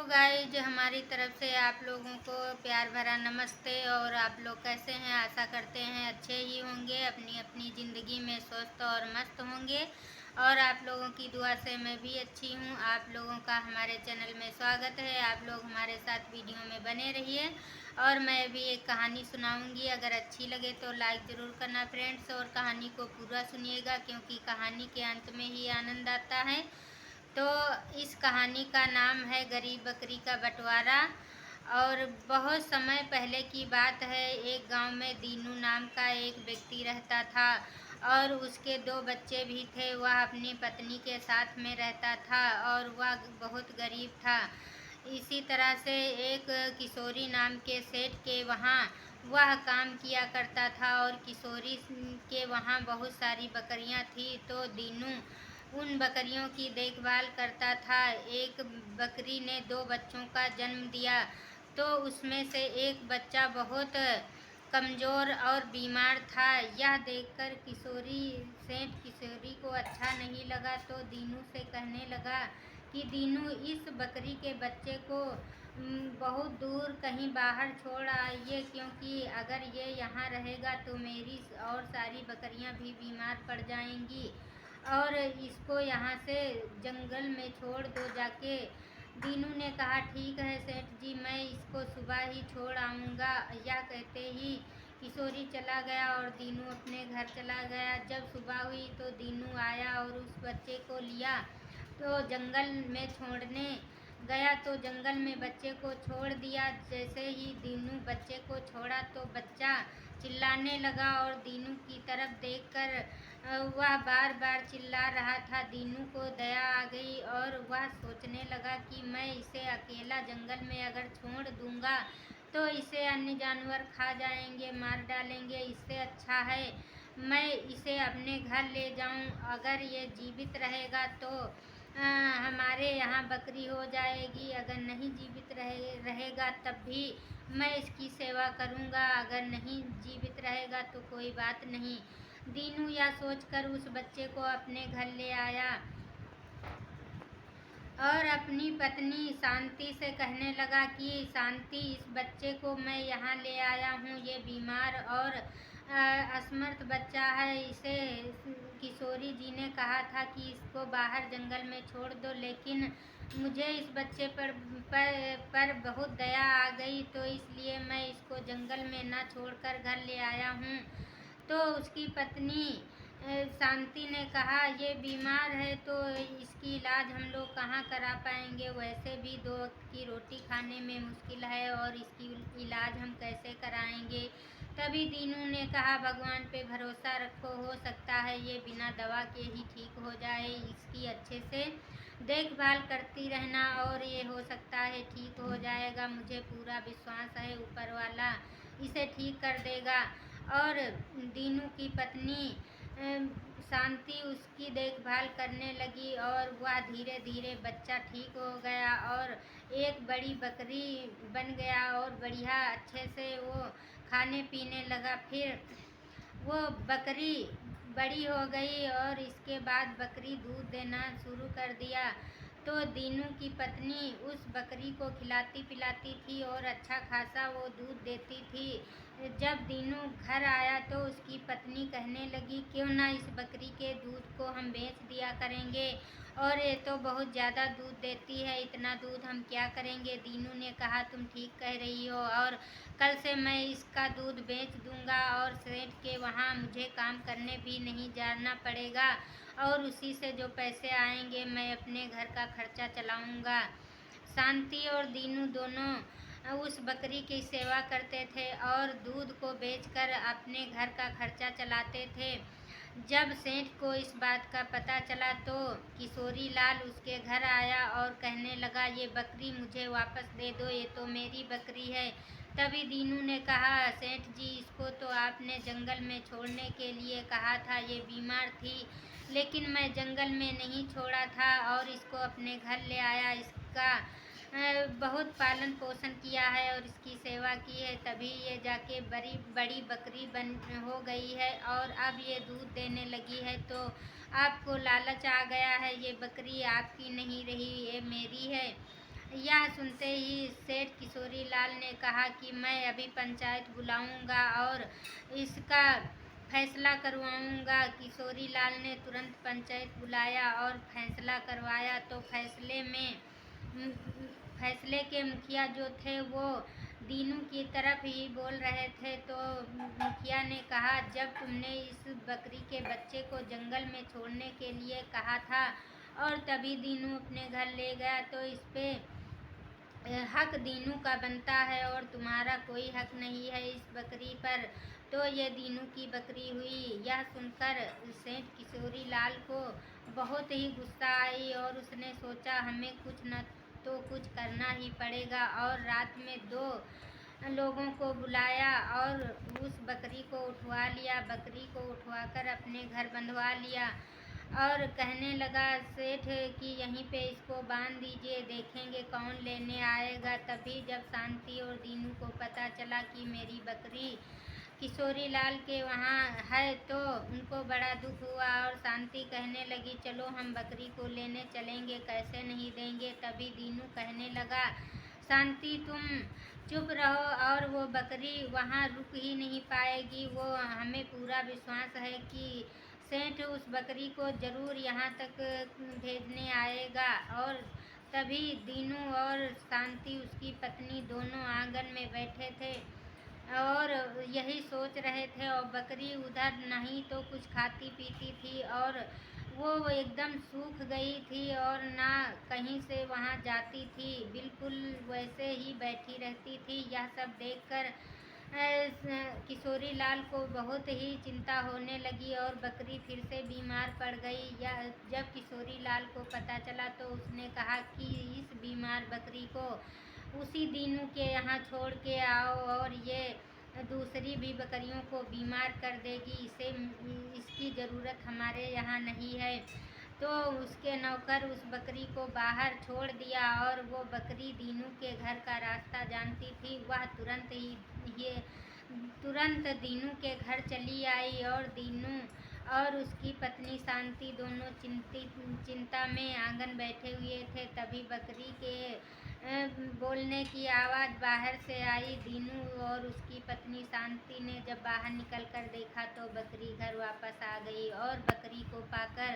Guys हमारी तरफ से आप लोगों को प्यार भरा नमस्ते। और आप लोग कैसे हैं? आशा करते हैं अच्छे ही होंगे, अपनी अपनी ज़िंदगी में स्वस्थ और मस्त होंगे। और आप लोगों की दुआ से मैं भी अच्छी हूँ। आप लोगों का हमारे चैनल में स्वागत है। आप लोग हमारे साथ वीडियो में बने रहिए। और मैं भी एक कहानी सुनाऊंगी, अगर अच्छी लगे तो लाइक ज़रूर करना फ्रेंड्स, और कहानी को पूरा सुनिएगा क्योंकि कहानी के अंत में ही आनंद आता है। तो इस कहानी का नाम है गरीब बकरी का बंटवारा। और बहुत समय पहले की बात है, एक गांव में दीनू नाम का एक व्यक्ति रहता था और उसके दो बच्चे भी थे। वह अपनी पत्नी के साथ में रहता था और वह बहुत गरीब था। इसी तरह से एक किशोरी नाम के सेठ के वहाँ वह काम किया करता था और किशोरी के वहाँ बहुत सारी बकरियाँ थी। तो दीनू उन बकरियों की देखभाल करता था। एक बकरी ने दो बच्चों का जन्म दिया, तो उसमें से एक बच्चा बहुत कमज़ोर और बीमार था। यह देखकर किशोरी को अच्छा नहीं लगा, तो दीनू से कहने लगा कि दीनू, इस बकरी के बच्चे को बहुत दूर कहीं बाहर छोड़ आइए, क्योंकि अगर ये यहाँ रहेगा तो मेरी और सारी बकरियाँ भी बीमार पड़ जाएंगी। और इसको यहाँ से जंगल में छोड़ दो जाके। दीनू ने कहा, ठीक है सेठ जी, मैं इसको सुबह ही छोड़ आऊँगा। यह कहते ही किशोरी चला गया और दीनू अपने घर चला गया। जब सुबह हुई तो दीनू आया और उस बच्चे को लिया तो जंगल में छोड़ने गया, तो जंगल में बच्चे को छोड़ दिया। जैसे ही दीनू बच्चे को छोड़ा तो बच्चा चिल्लाने लगा और दीनू की तरफ देखकर वह बार बार चिल्ला रहा था। दीनू को दया आ गई और वह सोचने लगा कि मैं इसे अकेला जंगल में अगर छोड़ दूंगा तो इसे अन्य जानवर खा जाएंगे, मार डालेंगे। इससे अच्छा है मैं इसे अपने घर ले जाऊं। अगर ये जीवित रहेगा तो हमारे यहाँ बकरी हो जाएगी, अगर नहीं जीवित रहेगा तब भी मैं इसकी सेवा करूँगा, अगर नहीं जीवित रहेगा तो कोई बात नहीं। दीनू यह सोचकर उस बच्चे को अपने घर ले आया और अपनी पत्नी शांति से कहने लगा कि शांति, इस बच्चे को मैं यहाँ ले आया हूँ, ये बीमार और असमर्थ बच्चा है। इसे किशोरी जी ने कहा था कि इसको बाहर जंगल में छोड़ दो, लेकिन मुझे इस बच्चे पर बहुत दया आ गई, तो इसलिए मैं इसको जंगल में ना छोड़कर घर ले आया हूँ। तो उसकी पत्नी शांति ने कहा, ये बीमार है तो इसकी इलाज हम लोग कहाँ करा पाएंगे, वैसे भी दो वक्त की रोटी खाने में मुश्किल है और इसकी इलाज हम कैसे कराएंगे। तभी दीनू ने कहा, भगवान पे भरोसा रखो, हो सकता है ये बिना दवा के ही ठीक हो जाए। इसकी अच्छे से देखभाल करती रहना और ये हो सकता है ठीक हो जाएगा। मुझे पूरा विश्वास है ऊपर वाला इसे ठीक कर देगा। और दीनू की पत्नी शांति उसकी देखभाल करने लगी और वह धीरे धीरे बच्चा ठीक हो गया और एक बड़ी बकरी बन गया और बढ़िया अच्छे से वो खाने पीने लगा। फिर वो बकरी बड़ी हो गई और इसके बाद बकरी दूध देना शुरू कर दिया। तो दीनू की पत्नी उस बकरी को खिलाती पिलाती थी और अच्छा खासा वो दूध देती थी। जब दीनू घर आया तो उसकी पत्नी कहने लगी, क्यों ना इस बकरी के दूध को हम बेच दिया करेंगे, और ये तो बहुत ज़्यादा दूध देती है, इतना दूध हम क्या करेंगे। दीनू ने कहा, तुम ठीक कह रही हो, और कल से मैं इसका दूध बेच दूंगा और सेठ के वहाँ मुझे काम करने भी नहीं जाना पड़ेगा, और उसी से जो पैसे आएंगे मैं अपने घर का खर्चा चलाऊंगा। शांति और दीनू दोनों उस बकरी की सेवा करते थे और दूध को बेचकर अपने घर का खर्चा चलाते थे। जब सेठ को इस बात का पता चला तो किशोरी लाल उसके घर आया और कहने लगा, ये बकरी मुझे वापस दे दो, ये तो मेरी बकरी है। तभी दीनू ने कहा, सेठ जी, इसको तो आपने जंगल में छोड़ने के लिए कहा था, ये बीमार थी, लेकिन मैं जंगल में नहीं छोड़ा था और इसको अपने घर ले आया। इसका बहुत पालन पोषण किया है और इसकी सेवा की है, तभी ये जाके बड़ी बकरी बन हो गई है और अब ये दूध देने लगी है। तो आपको लालच आ गया है, ये बकरी आपकी नहीं रही, ये मेरी है। यह सुनते ही सेठ किशोरी लाल ने कहा कि मैं अभी पंचायत बुलाऊंगा और इसका फैसला करवाऊंगा। किशोरी लाल ने तुरंत पंचायत बुलाया और फैसला करवाया तो फैसले के मुखिया जो थे वो दीनू की तरफ ही बोल रहे थे। तो मुखिया ने कहा, जब तुमने इस बकरी के बच्चे को जंगल में छोड़ने के लिए कहा था और तभी दीनू अपने घर ले गया, तो इस पे हक दीनू का बनता है और तुम्हारा कोई हक नहीं है इस बकरी पर। तो ये दीनू की बकरी हुई। यह सुनकर सेठ किशोरी लाल को बहुत ही गुस्सा आई और उसने सोचा हमें कुछ न तो कुछ करना ही पड़ेगा, और रात में 2 लोगों को बुलाया और उस बकरी को उठवा लिया। बकरी को उठवाकर अपने घर बंधवा लिया और कहने लगा सेठ कि यहीं पे इसको बांध दीजिए, देखेंगे कौन लेने आएगा। तभी जब शांति और दीनू को पता चला कि मेरी बकरी किशोरी लाल के वहाँ है तो उनको बड़ा दुख हुआ और शांति कहने लगी, चलो हम बकरी को लेने चलेंगे, कैसे नहीं देंगे। तभी दीनू कहने लगा, शांति तुम चुप रहो, और वो बकरी वहाँ रुक ही नहीं पाएगी। वो हमें पूरा विश्वास है कि सेठ उस बकरी को ज़रूर यहाँ तक भेजने आएगा। और तभी दीनू और शांति उसकी पत्नी दोनों आंगन में बैठे थे और यही सोच रहे थे, और बकरी उधर नहीं तो कुछ खाती पीती थी और वो एकदम सूख गई थी और ना कहीं से वहाँ जाती थी, बिल्कुल वैसे ही बैठी रहती थी। यह सब देखकर किशोरी लाल को बहुत ही चिंता होने लगी और बकरी फिर से बीमार पड़ गई। जब किशोरी लाल को पता चला तो उसने कहा कि इस बीमार बकरी को उसी दीनू के यहाँ छोड़ के आओ और ये दूसरी भी बकरियों को बीमार कर देगी, इसकी ज़रूरत हमारे यहाँ नहीं है। तो उसके नौकर उस बकरी को बाहर छोड़ दिया और वो बकरी दीनू के घर का रास्ता जानती थी। वह तुरंत दीनू के घर चली आई और दीनू और उसकी पत्नी शांति दोनों चिंता में आंगन बैठे हुए थे। तभी बकरी के बोलने की आवाज़ बाहर से आई। दीनू और उसकी पत्नी शांति ने जब बाहर निकलकर देखा तो बकरी घर वापस आ गई और बकरी को पाकर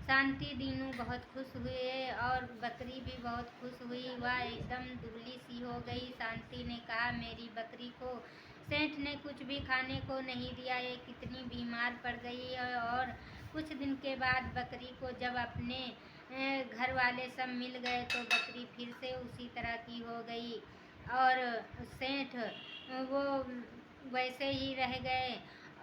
शांति दीनू बहुत खुश हुए और बकरी भी बहुत खुश हुई। वह एकदम दुबली सी हो गई। शांति ने कहा, मेरी बकरी को सेठ ने कुछ भी खाने को नहीं दिया, ये कितनी बीमार पड़ गई है। और कुछ दिन के बाद बकरी को जब अपने घर वाले सब मिल गए तो बकरी फिर से उसी तरह की हो गई और सेठ वो वैसे ही रह गए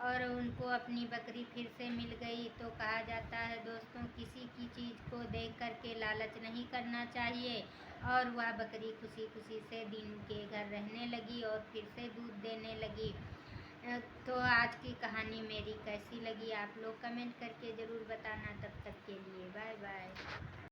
और उनको अपनी बकरी फिर से मिल गई। तो कहा जाता है दोस्तों, किसी की चीज़ को देख कर के लालच नहीं करना चाहिए। और वह बकरी खुशी खुशी से दीनू के घर रहने लगी और फिर से दूध देने लगी। तो आज की कहानी मेरी कैसी लगी आप लोग कमेंट करके ज़रूर बताना। तब तक के लिए बाय बाय।